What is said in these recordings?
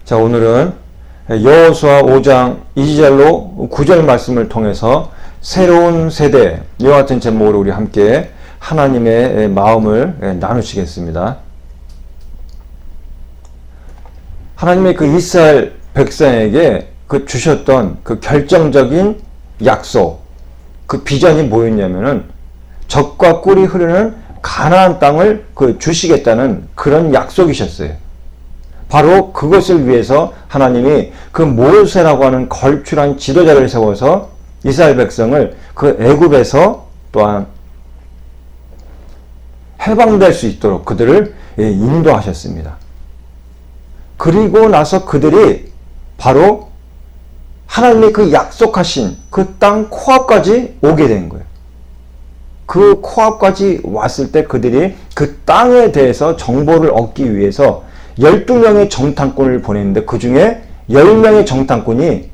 자, 오늘은 여호수아 5장 2절로 9절 말씀을 통해서 새로운 세대, 이와 같은 제목으로 우리 함께 하나님의 마음을 나누시겠습니다. 하나님의 그 이스라엘 백성에게 그 주셨던 그 결정적인 약속, 그 비전이 뭐였냐면은 젖과 꿀이 흐르는 가나안 땅을 주시겠다는 그런 약속이셨어요. 바로 그것을 위해서 하나님이 그 모세라고 하는 걸출한 지도자를 세워서 이스라엘 백성을 그 애굽에서 또한 해방될 수 있도록 그들을 인도하셨습니다. 그리고 나서 그들이 바로 하나님이 그 약속하신 그 땅 코앞까지 오게 된 거예요. 그 코앞까지 왔을 때 그들이 그 땅에 대해서 정보를 얻기 위해서 12명의 정탐꾼을 보냈는데 그 중에 10명의 정탐꾼이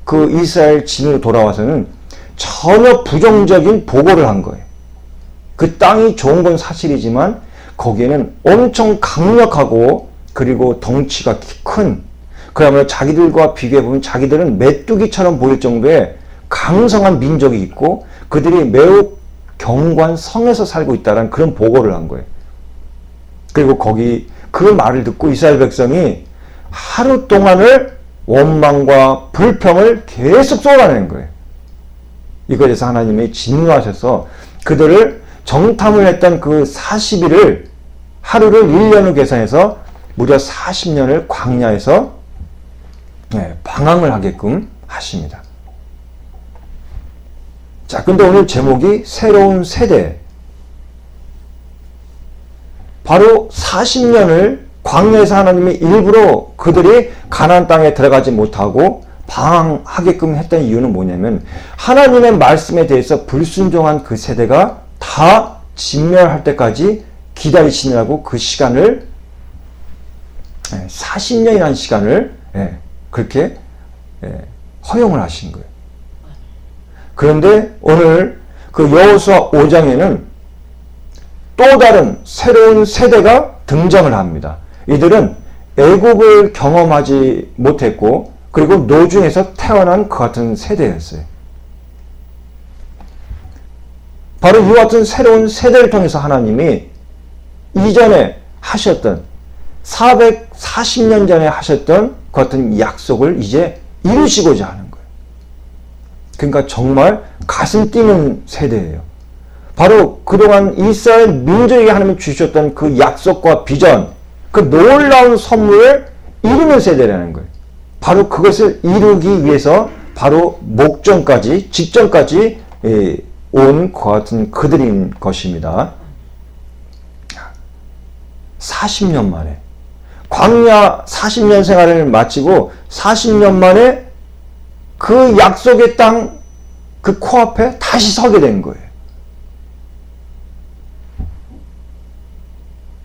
그 이스라엘 진으로 돌아와서는 전혀 부정적인 보고를 한 거예요. 그 땅이 좋은 건 사실이지만 거기에는 엄청 강력하고 그리고 덩치가 큰, 그야말로 자기들과 비교해보면 자기들은 메뚜기처럼 보일 정도의 강성한 민족이 있고 그들이 매우 견고한 성에서 살고 있다는 그런 보고를 한 거예요. 그리고 그 말을 듣고 이스라엘 백성이 하루 동안을 원망과 불평을 계속 쏟아내는 거예요. 이거에 대해서 하나님이 진노하셔서 그들을 정탐을 했던 그 40일을 하루를 1년으로 계산해서 무려 40년을 광야에서 방황을 하게끔 하십니다. 자, 근데 오늘 제목이 새로운 세대. 바로 40년을 광야에서 하나님이 일부러 그들이 가나안 땅에 들어가지 못하고 방황하게끔 했던 이유는 뭐냐면 하나님의 말씀에 대해서 불순종한 그 세대가 다 진멸할 때까지 기다리시느라고 그 시간을 40년이라는 시간을 그렇게 허용을 하신 거예요. 그런데 오늘 그 여호수아 5장에는 또 다른 새로운 세대가 등장을 합니다. 이들은 애국을 경험하지 못했고 그리고 노중에서 태어난 그 같은 세대였어요. 바로 이 같은 새로운 세대를 통해서 하나님이 이전에 하셨던 440년 전에 하셨던 그 같은 약속을 이제 이루시고자 하는 거예요. 그러니까 정말 가슴 뛰는 세대예요. 바로 그동안 이스라엘 민족에게 하나님이 주셨던 그 약속과 비전, 그 놀라운 선물을 이루는 세대라는 거예요. 바로 그것을 이루기 위해서 바로 목전까지, 직전까지 온 것 같은 그들인 것입니다. 40년 만에 광야 40년 생활을 마치고 40년 만에 그 약속의 땅 그 코앞에 다시 서게 된 거예요.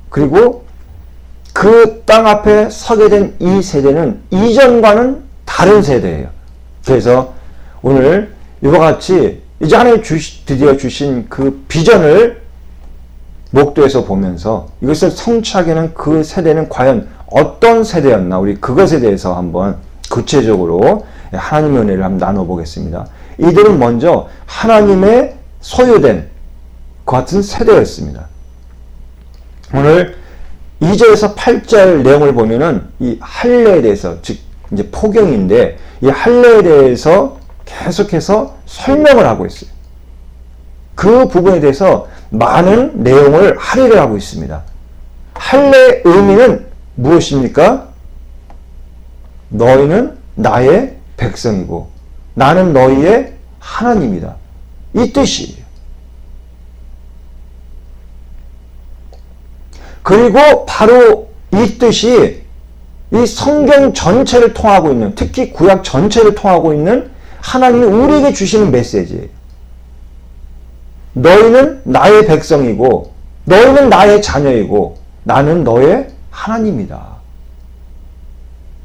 그리고 그 땅 앞에 서게 된 이 세대는 이전과는 다른 세대예요. 그래서 오늘 이와 같이 이제 하나님 드디어 주신 그 비전을 목도에서 보면서 이것을 성취하게는 그 세대는 과연 어떤 세대였나, 우리 그것에 대해서 한번 구체적으로 하나님의 은혜를 한번 나눠보겠습니다. 이들은 먼저 하나님의 소유된 그 같은 세대였습니다. 오늘 2절에서 8절 내용을 보면은 이 할례에 대해서, 즉 이제 포경인데 이 할례에 대해서 계속해서 설명을 하고 있어요. 그 부분에 대해서 많은 내용을 할애를 하고 있습니다. 할례의 의미는 무엇입니까? 너희는 나의 백성이고 나는 너희의 하나님이다. 이 뜻이에요. 그리고 바로 이 뜻이 이 성경 전체를 통하고 있는, 특히 구약 전체를 통하고 있는 하나님이 우리에게 주시는 메시지예요. 너희는 나의 백성이고 너희는 나의 자녀이고 나는 너의 하나님이다.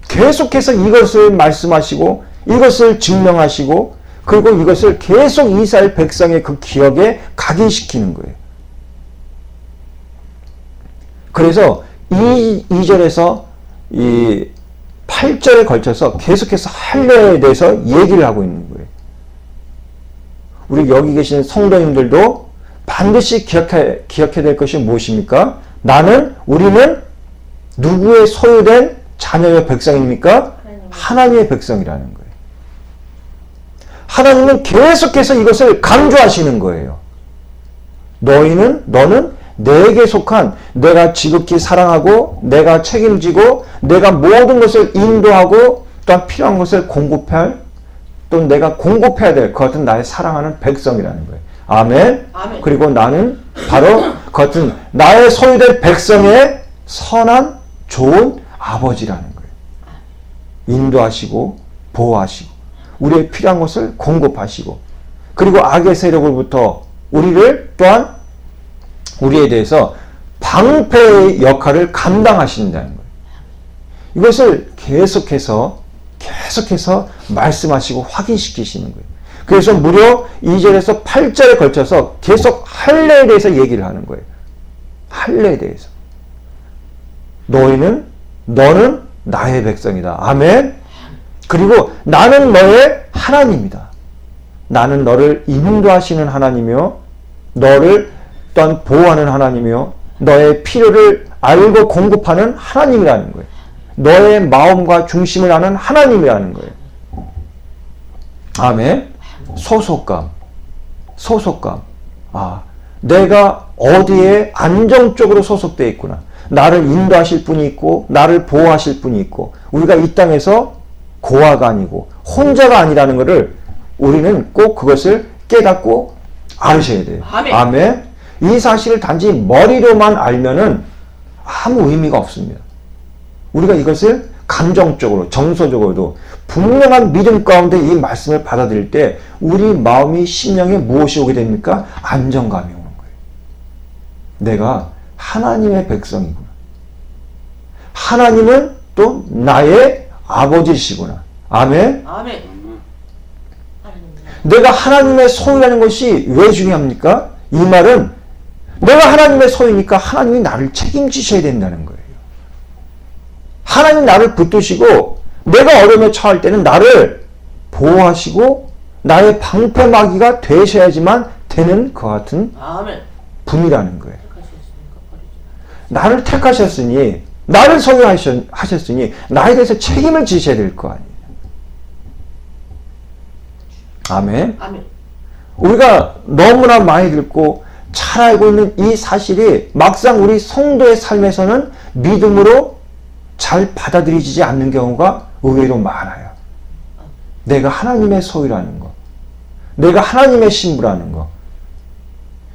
계속해서 이것을 말씀하시고 이것을 증명하시고 그리고 이것을 계속 이스라엘 백성의 그 기억에 각인시키는 거예요. 그래서 이 2절에서 이 8절에 걸쳐서 계속해서 할례에 대해서 얘기를 하고 있는 거예요. 우리 여기 계신 성도님들도 반드시 기억해야 될 것이 무엇입니까? 우리는 누구의 소유된 자녀의 백성입니까? 하나님의 백성이라는 거예요. 하나님은 계속해서 이것을 강조하시는 거예요. 너는 내게 속한, 내가 지극히 사랑하고 내가 책임지고 내가 모든 것을 인도하고 또한 필요한 것을 공급할, 또 내가 공급해야 될 그 같은 나의 사랑하는 백성이라는 거예요. 아멘. 아멘. 그리고 나는 바로 그 같은 나의 소유된 백성의 선한 좋은 아버지라는 거예요. 인도하시고 보호하시고 우리의 필요한 것을 공급하시고, 그리고 악의 세력으로부터 우리를 또한 우리에 대해서 방패의 역할을 감당하신다는 거예요. 이것을 계속해서 말씀하시고 확인시키시는 거예요. 그래서 무려 2절에서 8절에 걸쳐서 계속 할례에 대해서 얘기를 하는 거예요. 할례에 대해서. 너는 나의 백성이다. 아멘. 그리고 나는 너의 하나님이다. 나는 너를 인도하시는 하나님이요, 너를 또한 보호하는 하나님이요, 너의 필요를 알고 공급하는 하나님이라는 거예요. 너의 마음과 중심을 아는 하나님이라는 거예요. 아멘. 소속감. 내가 어디에 안정적으로 소속되어 있구나. 나를 인도하실 분이 있고 나를 보호하실 분이 있고, 우리가 이 땅에서 고아가 아니고 혼자가 아니라는 것을 우리는 꼭 그것을 깨닫고 알으셔야 돼요. 아멘. 이 사실을 단지 머리로만 알면은 아무 의미가 없습니다. 우리가 이것을 감정적으로, 정서적으로도 분명한 믿음 가운데 이 말씀을 받아들일 때 우리 마음이, 심령에 무엇이 오게 됩니까? 안정감이 오는 거예요. 내가 하나님의 백성이구나. 하나님은 또 나의 아버지시구나. 아멘. 아멘. 내가 하나님의 소유라는 것이 왜 중요합니까? 이 말은 내가 하나님의 소유니까 하나님이 나를 책임지셔야 된다는 거예요. 하나님 나를 붙드시고 내가 어려움에 처할 때는 나를 보호하시고 나의 방패막이가 되셔야지만 되는 그 같은 분이라는 거예요. 나를 택하셨으니, 나를 소유하셨으니 나에 대해서 책임을 지셔야 될 거 아니에요. 아멘. 우리가 너무나 많이 듣고 잘 알고 있는 이 사실이 막상 우리 성도의 삶에서는 믿음으로 잘 받아들이지 않는 경우가 의외로 많아요. 내가 하나님의 소유라는 것, 내가 하나님의 신부라는 것,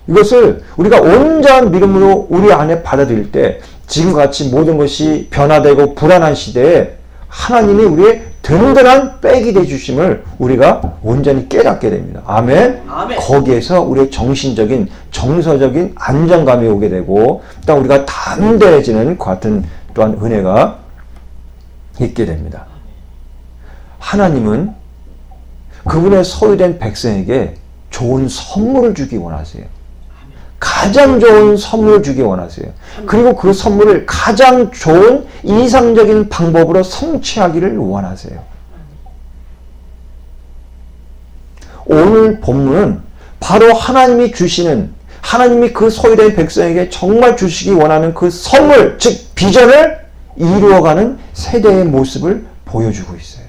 이것을 우리가 온전한 믿음으로 우리 안에 받아들일 때 지금같이 모든 것이 변화되고 불안한 시대에 하나님이 우리의 든든한 백이 되주심을 우리가 온전히 깨닫게 됩니다. 아멘. 거기에서 우리의 정신적인, 정서적인 안정감이 오게 되고 또 우리가 담대해지는 같은 또한 은혜가 있게 됩니다. 하나님은 그분의 소유된 백성에게 좋은 선물을 주기 원하세요. 가장 좋은 선물을 주기 원하세요. 그리고 그 선물을 가장 좋은 이상적인 방법으로 성취하기를 원하세요. 오늘 본문은 바로 하나님이 주시는, 하나님이 그 소유된 백성에게 정말 주시기 원하는 그 선물, 즉 비전을 이루어가는 세대의 모습을 보여주고 있어요.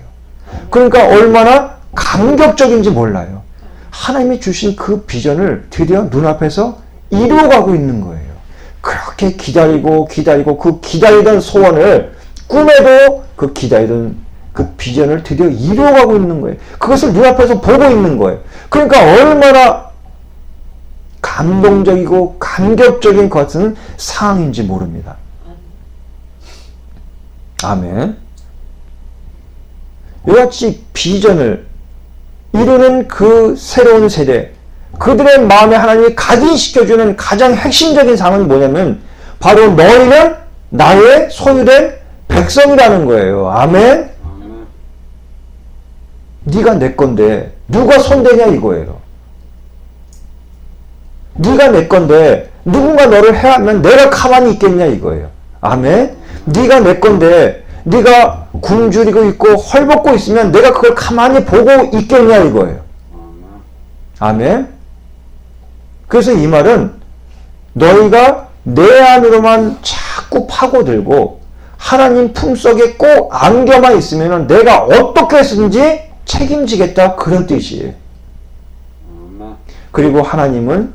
그러니까 얼마나 감격적인지 몰라요. 하나님이 주신 그 비전을 드디어 눈앞에서 이루어가고 있는 거예요. 그렇게 기다리고 그 기다리던 소원을, 꿈에도 그 기다리던 그 비전을 드디어 이루어가고 있는 거예요. 그것을 눈앞에서 보고 있는 거예요. 그러니까 얼마나 감동적이고 감격적인 것은 상황인지 모릅니다. 아멘. 이같이 비전을 이루는 그 새로운 세대, 그들의 마음에 하나님이 각인시켜주는 가장 핵심적인 사항은 뭐냐면 바로 너희는 나의 소유된 백성이라는 거예요. 아멘. 네가 내 건데 누가 손대냐 이거예요. 네가 내 건데 누군가 너를 해하면 내가 가만히 있겠냐 이거예요. 아멘. 네가 내 건데 네가 굶주리고 있고 헐벗고 있으면 내가 그걸 가만히 보고 있겠냐 이거예요. 아멘. 그래서 이 말은 너희가 내 안으로만 자꾸 파고들고 하나님 품속에 꼭 안겨만 있으면 내가 어떻게 했든지 책임지겠다 그런 뜻이에요. 그리고 하나님은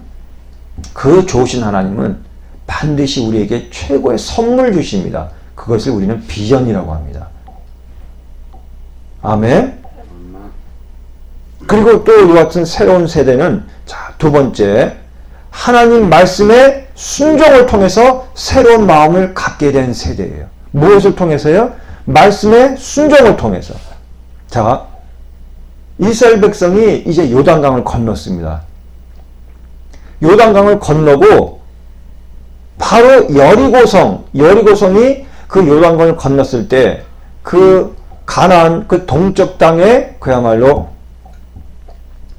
그 좋으신 하나님은 반드시 우리에게 최고의 선물 주십니다. 그것을 우리는 비전이라고 합니다. 아멘. 그리고 또 이 같은 새로운 세대는 자, 두 번째 하나님 말씀의 순종을 통해서 새로운 마음을 갖게 된 세대예요. 무엇을 통해서요? 말씀의 순종을 통해서. 자, 이스라엘 백성이 이제 요단강을 건넜습니다. 요단강을 건너고 바로 여리고성이 그 요단강을 건넜을 때 그 가나안 그 동쪽 땅에 그야말로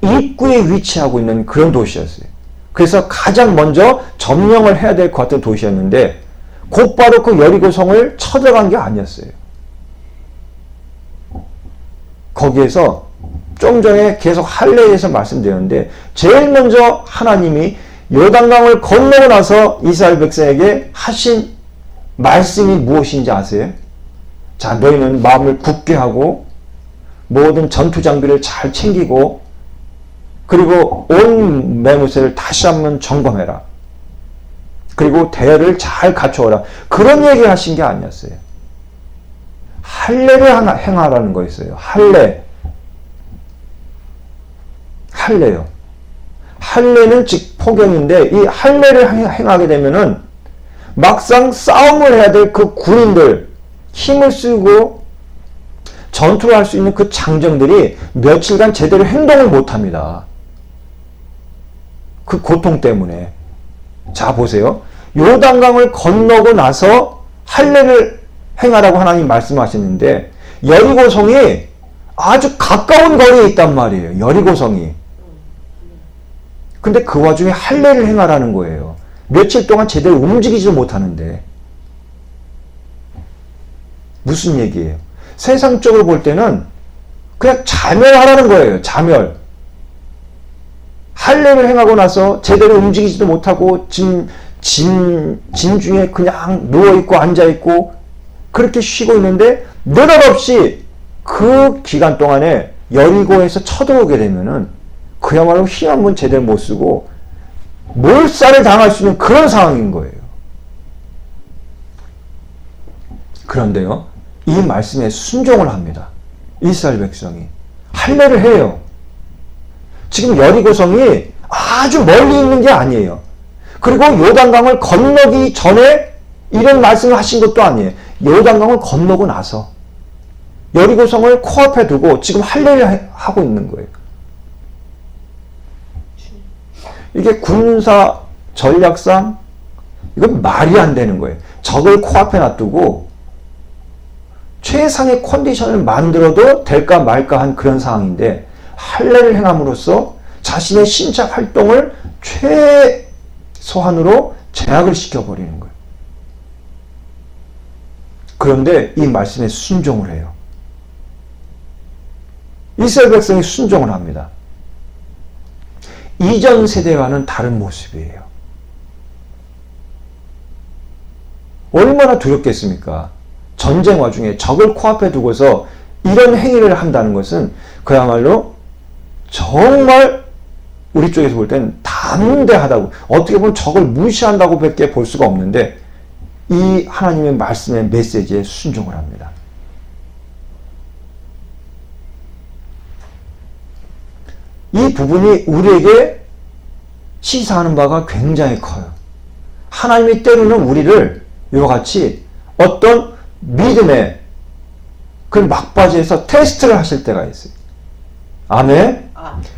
입구에 위치하고 있는 그런 도시였어요. 그래서 가장 먼저 점령을 해야 될 것 같은 도시였는데 곧바로 그 여리고성을 쳐들어간 게 아니었어요. 거기에서 좀 전에 계속 할례에서 말씀드렸는데 제일 먼저 하나님이 요단강을 건너고 나서 이스라엘 백성에게 하신 말씀이 무엇인지 아세요? 자, 너희는 마음을 굳게 하고 모든 전투 장비를 잘 챙기고 그리고 온 매무새를 다시 한번 점검해라. 그리고 대열을 잘 갖춰오라. 그런 얘기 하신 게 아니었어요. 할례를 행하라는 거였어요. 할례요. 할례는 즉 포경인데 이 할례를 행하게 되면은 막상 싸움을 해야 될 그 군인들 힘을 쓰고 전투를 할 수 있는 그 장정들이 며칠간 제대로 행동을 못합니다. 그 고통 때문에. 자, 보세요. 요단강을 건너고 나서 할례를 행하라고 하나님 말씀하시는데 여리고성이 아주 가까운 거리에 있단 말이에요. 여리고성이. 근데 그 와중에 할례를 행하라는 거예요. 며칠 동안 제대로 움직이지도 못하는데. 무슨 얘기예요? 세상적으로 볼 때는 그냥 자멸하라는 거예요. 자멸. 할례를 행하고 나서 제대로 움직이지도 못하고 진중에 그냥 누워있고 앉아있고 그렇게 쉬고 있는데 느닷없이 그 기간 동안에 여리고에서 쳐들어오게 되면은 그야말로 힘 한 번 제대로 못 쓰고 몰살을 당할 수 있는 그런 상황인 거예요. 그런데요, 이 말씀에 순종을 합니다. 이스라엘 백성이. 할례를 해요. 지금 여리고성이 아주 멀리 있는 게 아니에요. 그리고 요단강을 건너기 전에 이런 말씀을 하신 것도 아니에요. 요단강을 건너고 나서 여리고성을 코앞에 두고 지금 할례를 하고 있는 거예요. 이게 군사 전략상 이건 말이 안 되는 거예요. 적을 코앞에 놔두고 최상의 컨디션을 만들어도 될까 말까 한 그런 상황인데 할례를 행함으로써 자신의 신체 활동을 최소한으로 제약을 시켜버리는 거예요. 그런데 이 말씀에 순종을 해요. 이스라엘 백성이 순종을 합니다. 이전 세대와는 다른 모습이에요. 얼마나 두렵겠습니까? 전쟁 와중에 적을 코앞에 두고서 이런 행위를 한다는 것은 그야말로 정말 우리 쪽에서 볼 때는 담대하다고, 어떻게 보면 적을 무시한다고 밖에 볼 수가 없는데 이 하나님의 말씀의 메시지에 순종을 합니다. 이 부분이 우리에게 시사하는 바가 굉장히 커요. 하나님이 때로는 우리를 이와 같이 어떤 믿음의 그 막바지에서 테스트를 하실 때가 있어요. 아멘.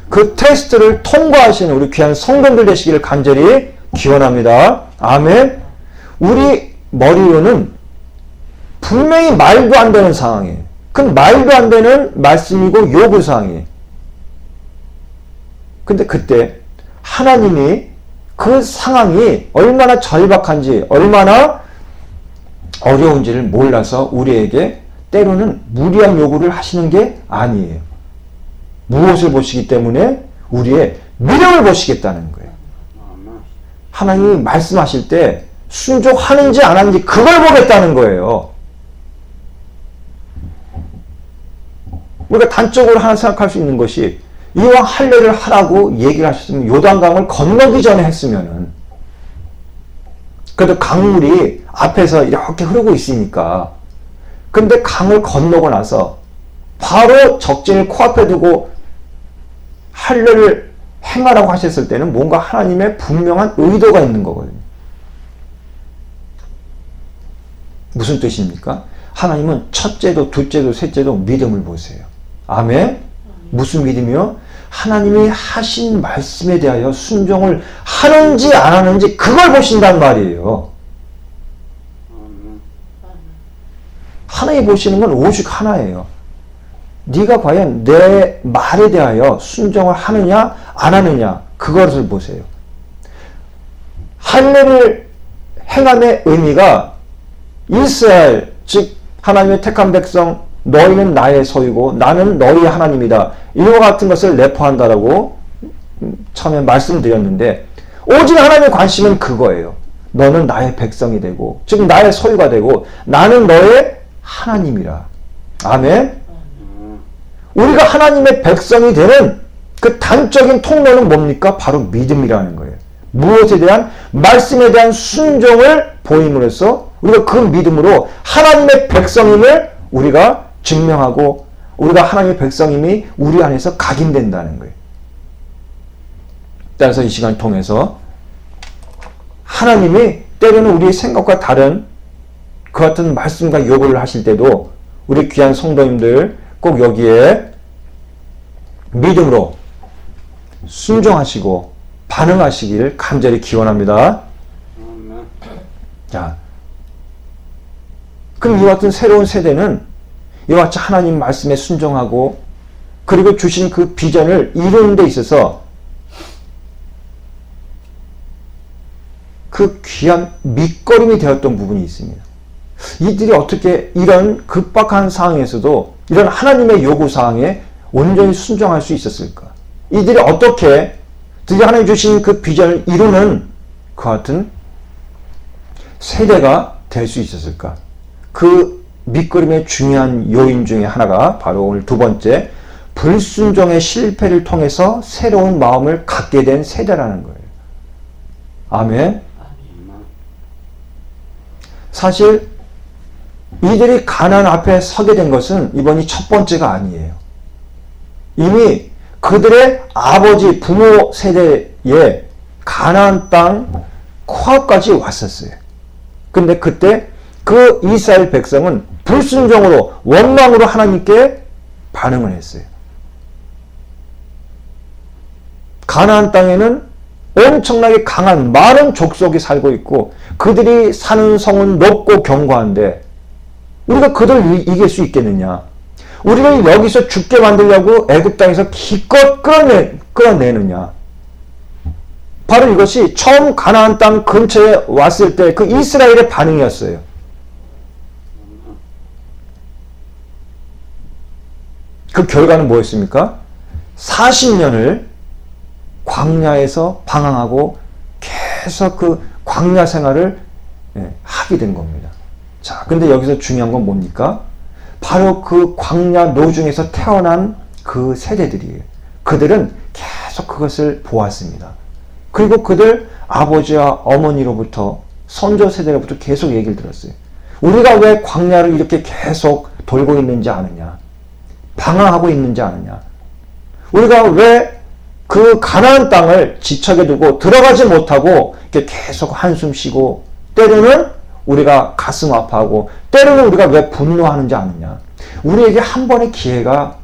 그 테스트를 통과하시는 우리 귀한 성도들 되시기를 간절히 기원합니다. 아멘. 우리 머리로는 분명히 말도 안 되는 상황이에요. 그 말도 안 되는 말씀이고 요구사항이에요. 근데 그때 하나님이 그 상황이 얼마나 절박한지, 얼마나 어려운지를 몰라서 우리에게 때로는 무리한 요구를 하시는 게 아니에요. 무엇을 보시기 때문에? 우리의 믿음을 보시겠다는 거예요. 하나님이 말씀하실 때 순종하는지 안 하는지 그걸 보겠다는 거예요. 우리가 단적으로 하나 생각할 수 있는 것이 이왕 할례를 하라고 얘기를 하셨으면 요단강을 건너기 전에 했으면은 그래도 강물이 앞에서 이렇게 흐르고 있으니까 근데 강을 건너고 나서 바로 적진을 코앞에 두고 할례를 행하라고 하셨을 때는 뭔가 하나님의 분명한 의도가 있는 거거든요. 무슨 뜻입니까? 하나님은 첫째도 둘째도 셋째도 믿음을 보세요. 아멘? 무슨 믿음이요? 하나님이 하신 말씀에 대하여 순종을 하는지 안 하는지 그걸 보신단 말이에요. 하나님 보시는 건 오직 하나예요. 네가 과연 내 말에 대하여 순종을 하느냐 안 하느냐 그것을 보세요. 할례를 행함의 의미가 이스라엘 즉 하나님의 택한 백성 너희는 나의 소유고 나는 너희의 하나님이다. 이와 같은 것을 내포한다라고 처음에 말씀드렸는데 오직 하나님의 관심은 그거예요. 너는 나의 백성이 되고 즉 나의 소유가 되고 나는 너의 하나님이라. 아멘. 우리가 하나님의 백성이 되는 그 단적인 통로는 뭡니까? 바로 믿음이라는 거예요. 무엇에 대한? 말씀에 대한 순종을 보임으로써 우리가 그 믿음으로 하나님의 백성임을 우리가 증명하고 우리가 하나님의 백성임이 우리 안에서 각인된다는 거예요. 따라서 이 시간을 통해서 하나님이 때로는 우리의 생각과 다른 그 같은 말씀과 요구를 하실 때도 우리 귀한 성도님들 꼭 여기에 믿음으로 순종하시고 반응하시기를 간절히 기원합니다. 자, 그럼 이와 같은 새로운 세대는 이와 같이 하나님 말씀에 순종하고 그리고 주신 그 비전을 이루는 데 있어서 그 귀한 밑거름이 되었던 부분이 있습니다. 이들이 어떻게 이런 급박한 상황에서도 이런 하나님의 요구사항에 온전히 순종할 수 있었을까? 이들이 어떻게 드디어 하나님 주신 그 비전을 이루는 그 같은 세대가 될 수 있었을까? 그 밑거름의 중요한 요인 중에 하나가 바로 오늘 두 번째, 불순종의 실패를 통해서 새로운 마음을 갖게 된 세대라는 거예요. 아멘. 사실 이들이 가나안 앞에 서게 된 것은 이번이 첫 번째가 아니에요. 이미 그들의 아버지 부모 세대에 가나안 땅 코앞까지 왔었어요. 근데 그때 그 이스라엘 백성은 불순종으로 원망으로 하나님께 반응을 했어요. 가나안 땅에는 엄청나게 강한 많은 족속이 살고 있고 그들이 사는 성은 높고 견고한데 우리가 그들을 이길 수 있겠느냐? 우리를 여기서 죽게 만들려고 애굽 땅에서 기껏 끌어내느냐? 바로 이것이 처음 가나안 땅 근처에 왔을 때 그 이스라엘의 반응이었어요. 그 결과는 뭐였습니까? 40년을 광야에서 방황하고 계속 그 광야 생활을 하게 된 겁니다. 자, 근데 여기서 중요한 건 뭡니까? 바로 그 광야 노중에서 태어난 그 세대들이에요. 그들은 계속 그것을 보았습니다. 그리고 그들 아버지와 어머니로부터 선조 세대로부터 계속 얘기를 들었어요. 우리가 왜 광야를 이렇게 계속 돌고 있는지 아느냐? 방황하고 있는지 아느냐? 우리가 왜 그 가나안 땅을 지척에 두고 들어가지 못하고 이렇게 계속 한숨 쉬고 때로는 우리가 가슴 아파하고 때로는 우리가 왜 분노하는지 아느냐? 우리에게 한 번의 기회가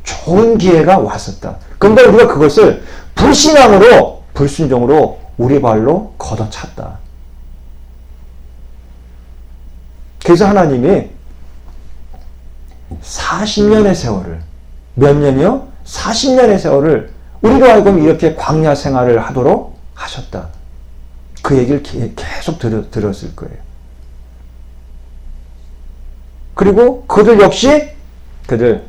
좋은 기회가 왔었다. 그런데 우리가 그것을 불신앙으로 불순종으로 우리 발로 걷어찼다. 그래서 하나님이 40년의 세월을 몇 년이요? 40년의 세월을 우리로 하여금 이렇게 광야 생활을 하도록 하셨다. 그 얘기를 계속 들었을 거예요. 그리고 그들 역시 그들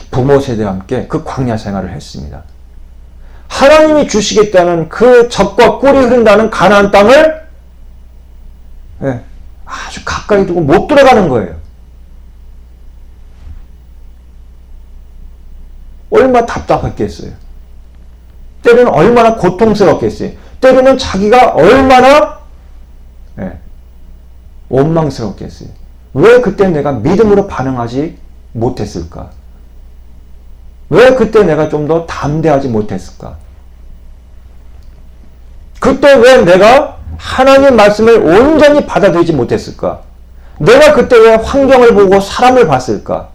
부모 세대와 함께 그 광야 생활을 했습니다. 하나님이 주시겠다는 그 젖과 꿀이 흐른다는 가나안 땅을 아주 가까이 두고 못 들어가는 거예요. 얼마나 답답했겠어요. 때로는 얼마나 고통스럽겠어요. 때로는 자기가 얼마나 원망스럽겠어요. 왜 그때 내가 믿음으로 반응하지 못했을까? 왜 그때 내가 좀 더 담대하지 못했을까? 그때 왜 내가 하나님 말씀을 온전히 받아들이지 못했을까? 내가 그때 왜 환경을 보고 사람을 봤을까?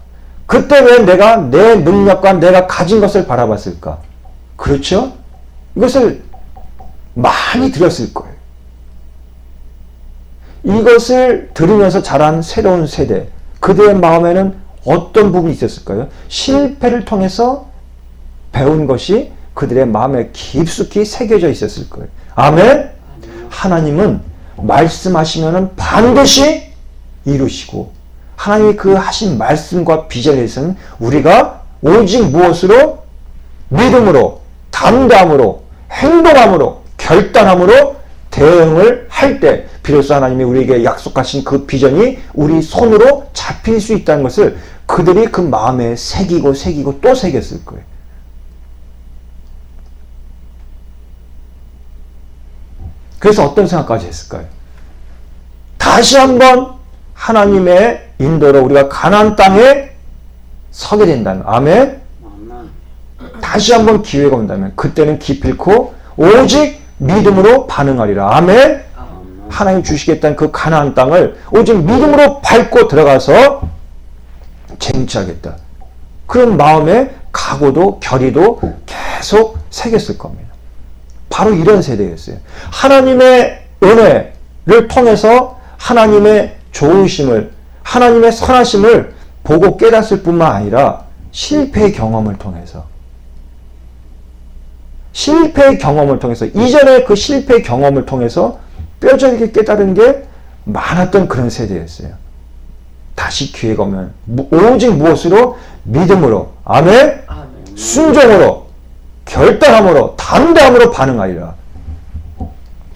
그때 왜 내가 내 능력과 내가 가진 것을 바라봤을까? 그렇죠? 이것을 많이 들었을 거예요. 이것을 들으면서 자란 새로운 세대, 그들의 마음에는 어떤 부분이 있었을까요? 실패를 통해서 배운 것이 그들의 마음에 깊숙이 새겨져 있었을 거예요. 아멘? 하나님은 말씀하시면 반드시 이루시고, 하나님이 그 하신 말씀과 비전에서는 우리가 오직 무엇으로? 믿음으로, 담대함으로, 행동함으로, 결단함으로 대응을 할 때 비로소 하나님이 우리에게 약속하신 그 비전이 우리 손으로 잡힐 수 있다는 것을 그들이 그 마음에 새기고 또 새겼을 거예요. 그래서 어떤 생각까지 했을까요? 다시 한번 하나님의 인도로 우리가 가나안 땅에 서게 된다면, 아멘? 다시 한번 기회가 온다면 그때는 기필코 오직 믿음으로 반응하리라. 아멘? 하나님 주시겠다는 그 가나안 땅을 오직 믿음으로 밟고 들어가서 쟁취하겠다. 그런 마음의 각오도 결의도 계속 새겼을 겁니다. 바로 이런 세대였어요. 하나님의 은혜를 통해서 하나님의 좋으심을, 하나님의 선하심을 보고 깨닫을 뿐만 아니라 실패의 경험을 통해서, 이전의 그 실패의 경험을 통해서 뼈저리게 깨달은 게 많았던 그런 세대였어요. 다시 기회가 오면 오직 무엇으로? 믿음으로, 아멘? 순종으로, 결단함으로, 담대함으로 반응하리라.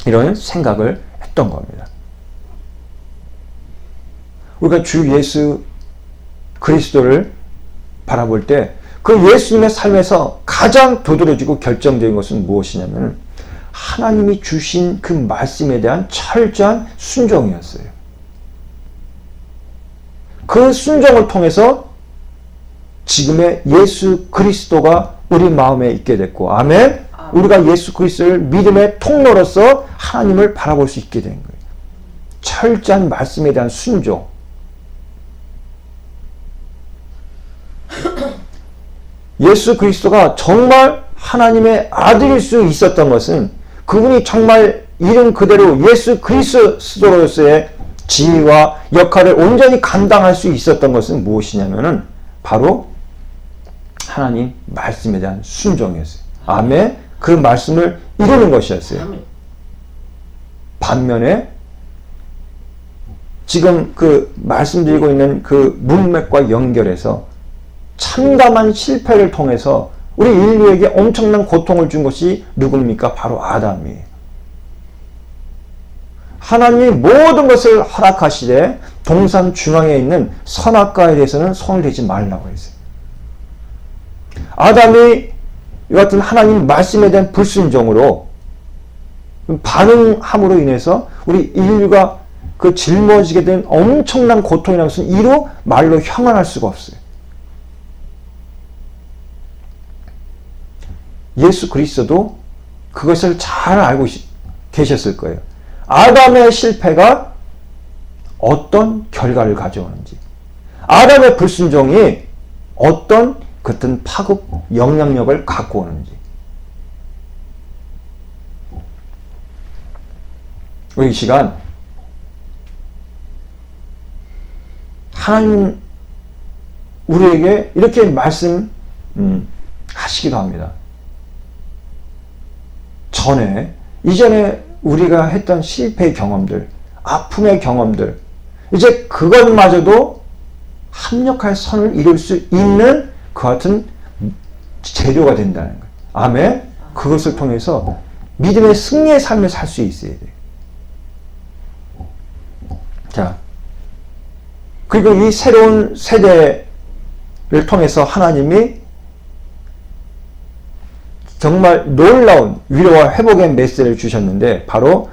이런 생각을 했던 겁니다. 우리가 주 예수 그리스도를 바라볼 때 그 예수님의 삶에서 가장 두드러지고 결정적인 것은 무엇이냐면 하나님이 주신 그 말씀에 대한 철저한 순종이었어요. 그 순종을 통해서 지금의 예수 그리스도가 우리 마음에 있게 됐고, 아멘? 우리가 예수 그리스도를 믿음의 통로로서 하나님을 바라볼 수 있게 된 거예요. 철저한 말씀에 대한 순종. 예수 그리스도가 정말 하나님의 아들일 수 있었던 것은 그분이 정말 이름 그대로 예수 그리스도로서의 지위와 역할을 온전히 감당할 수 있었던 것은 무엇이냐면은 바로 하나님 말씀에 대한 순종이었어요. 아멘. 그 말씀을 이루는 것이었어요. 반면에 지금 그 말씀드리고 있는 그 문맥과 연결해서 참담한 실패를 통해서 우리 인류에게 엄청난 고통을 준 것이 누굽니까? 바로 아담이에요. 하나님이 모든 것을 허락하시되 동산 중앙에 있는 선악과에 대해서는 손을 대지 말라고 했어요. 아담이 이 같은 하나님 말씀에 대한 불순종으로 반응함으로 인해서 우리 인류가 그 짊어지게 된 엄청난 고통이라는 것은 이루 말로 형언할 수가 없어요. 예수 그리스도도 그것을 잘 알고 계셨을 거예요. 아담의 실패가 어떤 결과를 가져오는지, 아담의 불순종이 어떤 같은 파급 영향력을 갖고 오는지. 이 시간 하나님 우리에게 이렇게 말씀 하시기도 합니다. 이전에 우리가 했던 실패의 경험들, 아픔의 경험들, 이제 그것마저도 합력할 선을 이룰 수 있는 그 같은 재료가 된다는 거예요. 아멘. 그것을 통해서 믿음의 승리의 삶을 살 수 있어야 돼요. 자, 그리고 이 새로운 세대를 통해서 하나님이 정말 놀라운 위로와 회복의 메시지를 주셨는데 바로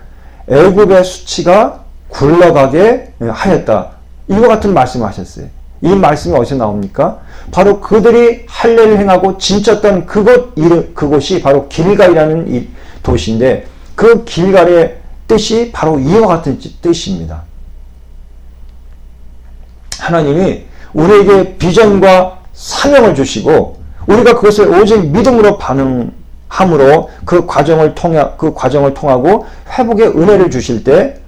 애굽의 수치가 굴러가게 하였다. 이와 같은 말씀을 하셨어요. 이 말씀이 어디서 나옵니까? 바로 그들이 할례를 행하고 진쳤던 그곳이 바로 길갈이라는 이 도시인데 그 길갈의 뜻이 바로 이와 같은 뜻입니다. 하나님이 우리에게 비전과 사명을 주시고 우리가 그것을 오직 믿음으로 반응함으로 그 과정을 통하고 회복의 은혜를 주실 때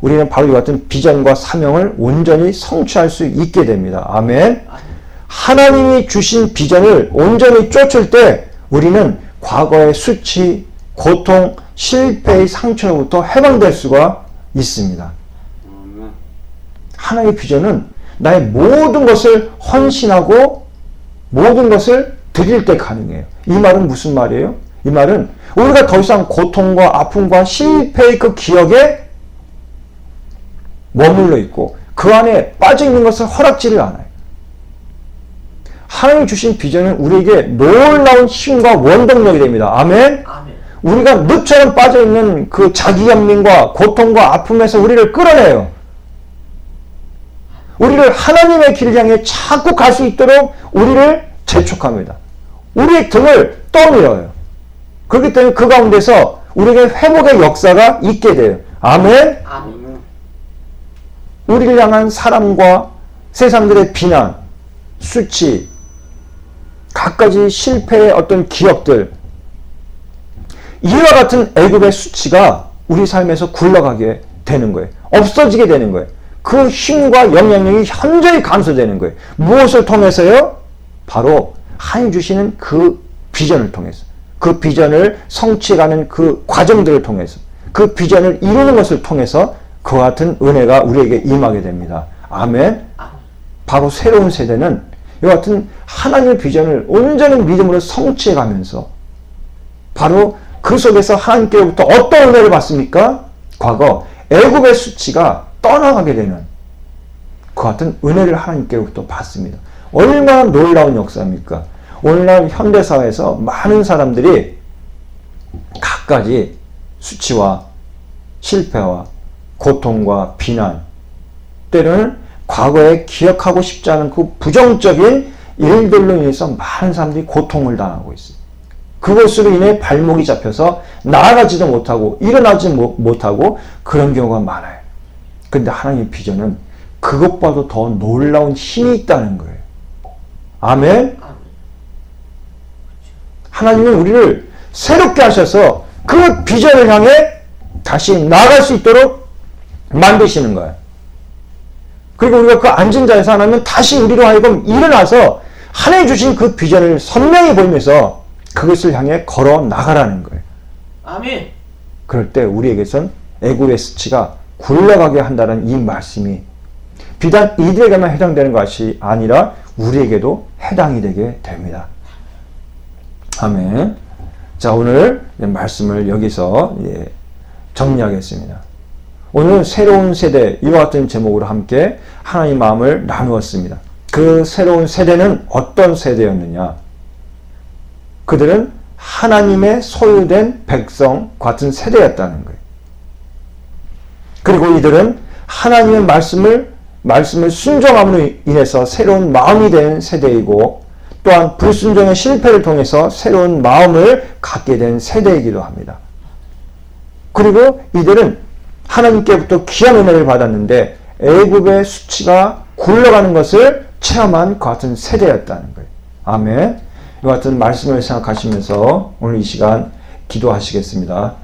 우리는 바로 이와 같은 비전과 사명을 온전히 성취할 수 있게 됩니다. 아멘. 하나님이 주신 비전을 온전히 쫓을 때 우리는 과거의 수치, 고통, 실패의 상처로부터 해방될 수가 있습니다. 하나님의 비전은 나의 모든 것을 헌신하고 모든 것을 드릴 때 가능해요. 이 말은 무슨 말이에요? 이 말은 우리가 더 이상 고통과 아픔과 실패의 그 기억에 머물러 있고 그 안에 빠져 있는 것을 허락지를 않아요. 하나님이 주신 비전은 우리에게 놀라운 힘과 원동력이 됩니다. 아멘. 아멘. 우리가 늪처럼 빠져 있는 그 자기연민과 고통과 아픔에서 우리를 끌어내요. 우리를 하나님의 길을 향해 자꾸 갈 수 있도록 우리를 재촉합니다. 우리의 등을 떠밀어요. 그렇기 때문에 그 가운데서 우리에게 회복의 역사가 있게 돼요. 아멘. 아멘. 우리를 향한 사람과 세상들의 비난, 수치, 갖가지 실패의 어떤 기억들, 이와 같은 애굽의 수치가 우리 삶에서 굴러가게 되는 거예요. 없어지게 되는 거예요. 그 힘과 영향력이 현저히 감소되는 거예요. 무엇을 통해서요? 바로 하나님 주시는 그 비전을 통해서, 그 비전을 성취해가는 그 과정들을 통해서, 그 비전을 이루는 것을 통해서 그 같은 은혜가 우리에게 임하게 됩니다. 아멘. 바로 새로운 세대는 이와 같은 하나님의 비전을 온전히 믿음으로 성취해가면서 바로 그 속에서 하나님께로부터 어떤 은혜를 받습니까? 과거 애굽의 수치가 떠나가게 되는 그 같은 은혜를 하나님께로부터 받습니다. 얼마나 놀라운 역사입니까? 오늘날 현대사회에서 많은 사람들이 갖가지 수치와 실패와 고통과 비난, 때로는 과거에 기억하고 싶지 않은 그 부정적인 일들로 인해서 많은 사람들이 고통을 당하고 있어요. 그것으로 인해 발목이 잡혀서 나아가지도 못하고 일어나지 못하고 그런 경우가 많아요. 그런데 하나님의 비전은 그것보다도 더 놀라운 힘이 있다는 거예요. 아멘. 하나님은 우리를 새롭게 하셔서 그 비전을 향해 다시 나아갈 수 있도록 만드시는 거예요. 그리고 우리가 그 앉은 자에서 하나님은 다시 우리로 하여금 일어나서 하나님 주신 그 비전을 선명히 보이면서 그것을 향해 걸어 나가라는 거예요. 아멘. 그럴 때 우리에게선 애굽의 수치가 굴러가게 한다는 이 말씀이 비단 이들에게만 해당되는 것이 아니라 우리에게도 해당이 되게 됩니다. 아멘. 자, 오늘 말씀을 여기서 정리하겠습니다. 오늘 새로운 세대, 이와 같은 제목으로 함께 하나님의 마음을 나누었습니다. 그 새로운 세대는 어떤 세대였느냐? 그들은 하나님의 소유된 백성 같은 세대였다는 거예요. 그리고 이들은 하나님의 말씀을 순종함으로 인해서 새로운 마음이 된 세대이고 또한 불순종의 실패를 통해서 새로운 마음을 갖게 된 세대이기도 합니다. 그리고 이들은 하나님께부터 귀한 은혜를 받았는데 애굽의 수치가 굴러가는 것을 체험한 그 같은 세대였다는 거예요. 아멘. 이 같은 말씀을 생각하시면서 오늘 이 시간 기도하시겠습니다.